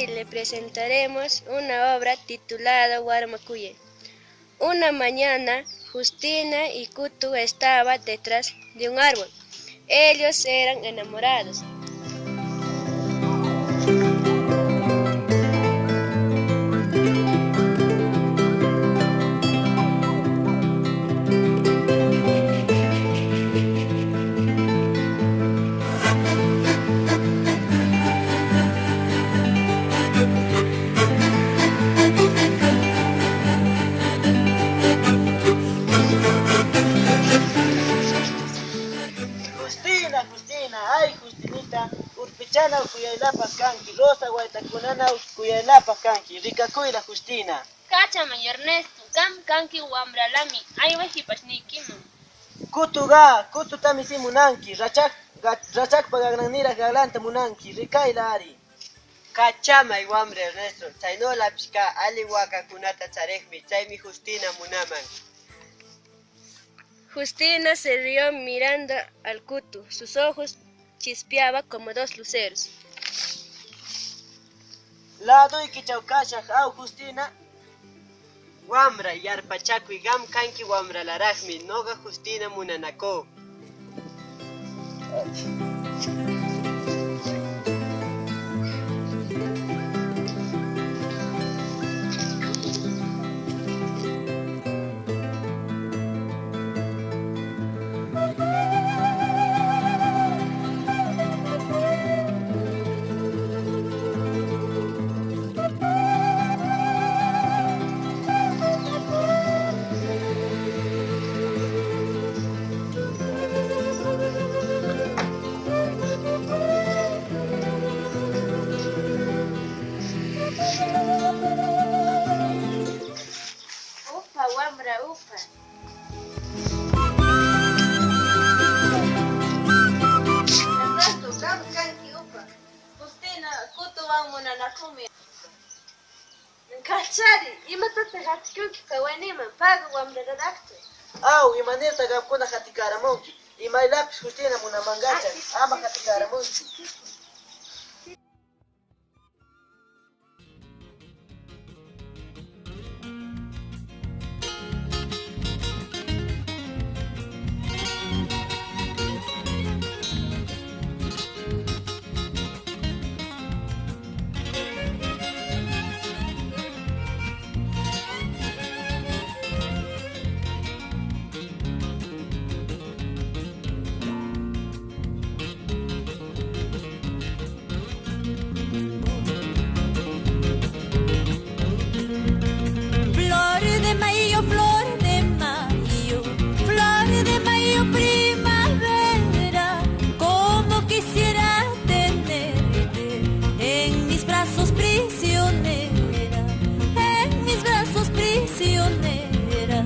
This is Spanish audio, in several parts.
Hoy le presentaremos una obra titulada Warmakuye. Una mañana, Justina y Kutu estaban detrás de un árbol. Ellos eran enamorados. Ay Justinita, urpichana kuyaylapas kanki, rosa waytakunana kuyaylapas kanki, rikakuyla Justina. Kachamay Ernesto, kanki wamralami, aywajipashnikiman. Kututami si munanki, rachakpa gagnanira gaglanta munanki, rikayla ari. Kachamay wamra Ernesto, chaynolapish ali wakakunata charekmi, chaymi Justina munaman. Justina se rió mirando al Kutu. Sus ojos chispeaban como dos luceros. Laduyki chawkashaq aw Justina. Wamra yarpachakuy gam kanki wamralaraqmi, noqa Justina munanako. Upa. Ernesto, kanki upa. Justina, Kutu munanakumi. Kachari, imatata hatikuki kawaniman, paga wamraradakta. Aw imanirta gamkuna hatikaramunki, imaylapish Justina munamangacha, ama hatikaramunki. Primavera, como quisiera tenerte en mis brazos prisionera, en mis brazos prisionera.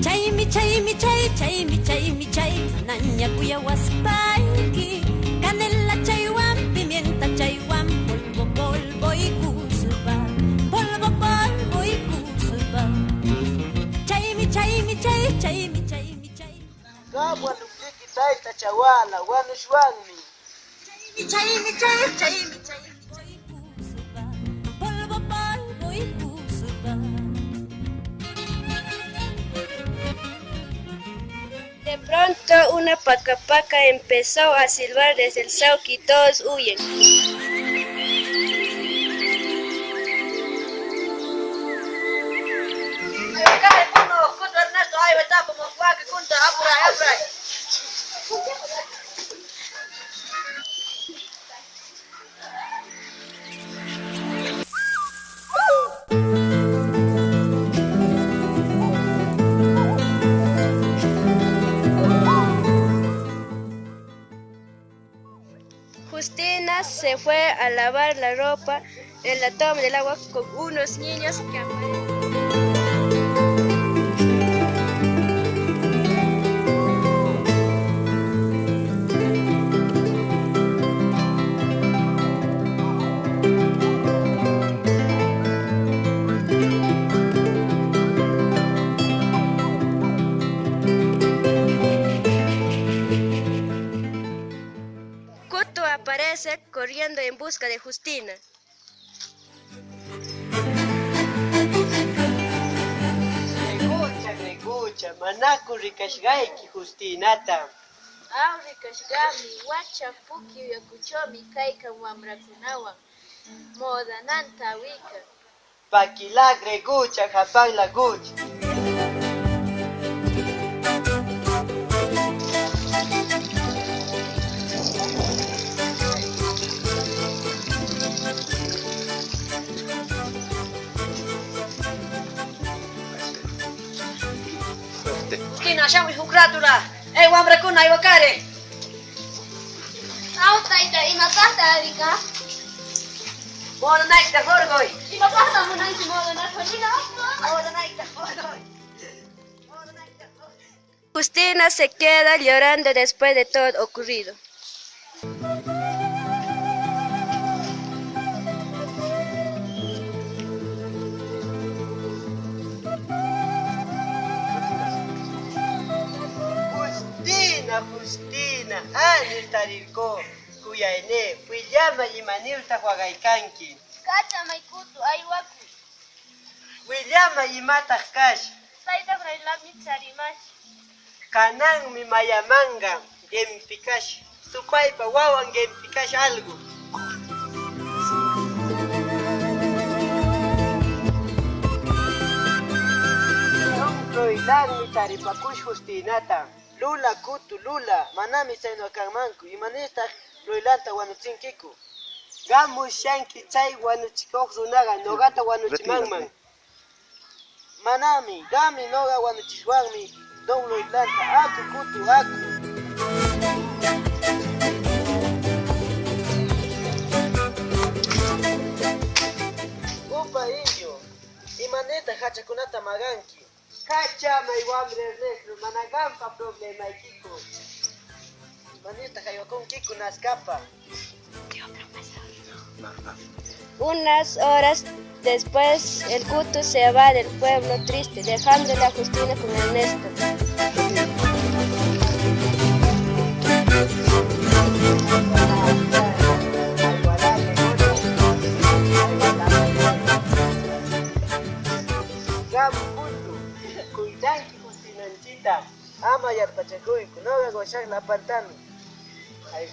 Chay, naña cuya huaspaiki, canela chaywan, pimienta chaywan, polvo y cuspa, polvo y cuspa. Chay. Gamwa nukliki tayta chawala, wanushwanmi. Chay. Polvo y cuspa. De pronto una pacapaca empezó a silbar desde el sauki y todos huyen. Justina se fue a lavar la ropa en la toma del agua con unos niños que aparecieron. aparece corriendo en busca de Justina. Regucha, manaku rikashqayki Justinata. Rikashqami wacha pukyu yakuchawmi kaykan wamrakunawan modananta wika. Pakilag regucha, japagla guch. Justina, llamo y jucratula. Wamrakuna, iwakare. Tayta, imapaqta rika? Moda naikta horgoy. Imapaqta munanki modanata rika? Moda naikta horgoy. Justina se queda llorando después de todo ocurrido. Justina, anil tarirko, kuyaine, Willama imanilta huagaykanki. Kacha maikutu aywaku. Willama imataq kash, Tayta frailami tsarimash. kananmi mayamanga, gempikash, supaypa wawan gempikash algo. Roilanmi taripakush Justinata. Lula kutu lula, manami sayno kanmanku, imanistaq roilanta wanuchinkiku. Gamus shanki chay wanuchikoq runaqa nogata wanuchimanman. Manami, gami noga wanuchishwanmi, don roilanta, aku kutu, aku. Upa indio, imaneta hachakunata maganki. Kachamay wamre Ernesto, managampa problema kiko. Manita kayakon kiko naskapa. Unas horas después, el Kutu se va del pueblo triste, dejándole a Justina con Ernesto. Cuidanki Justinanchita, ama yarpachakuyku, noga goshaq lapantami. Ay,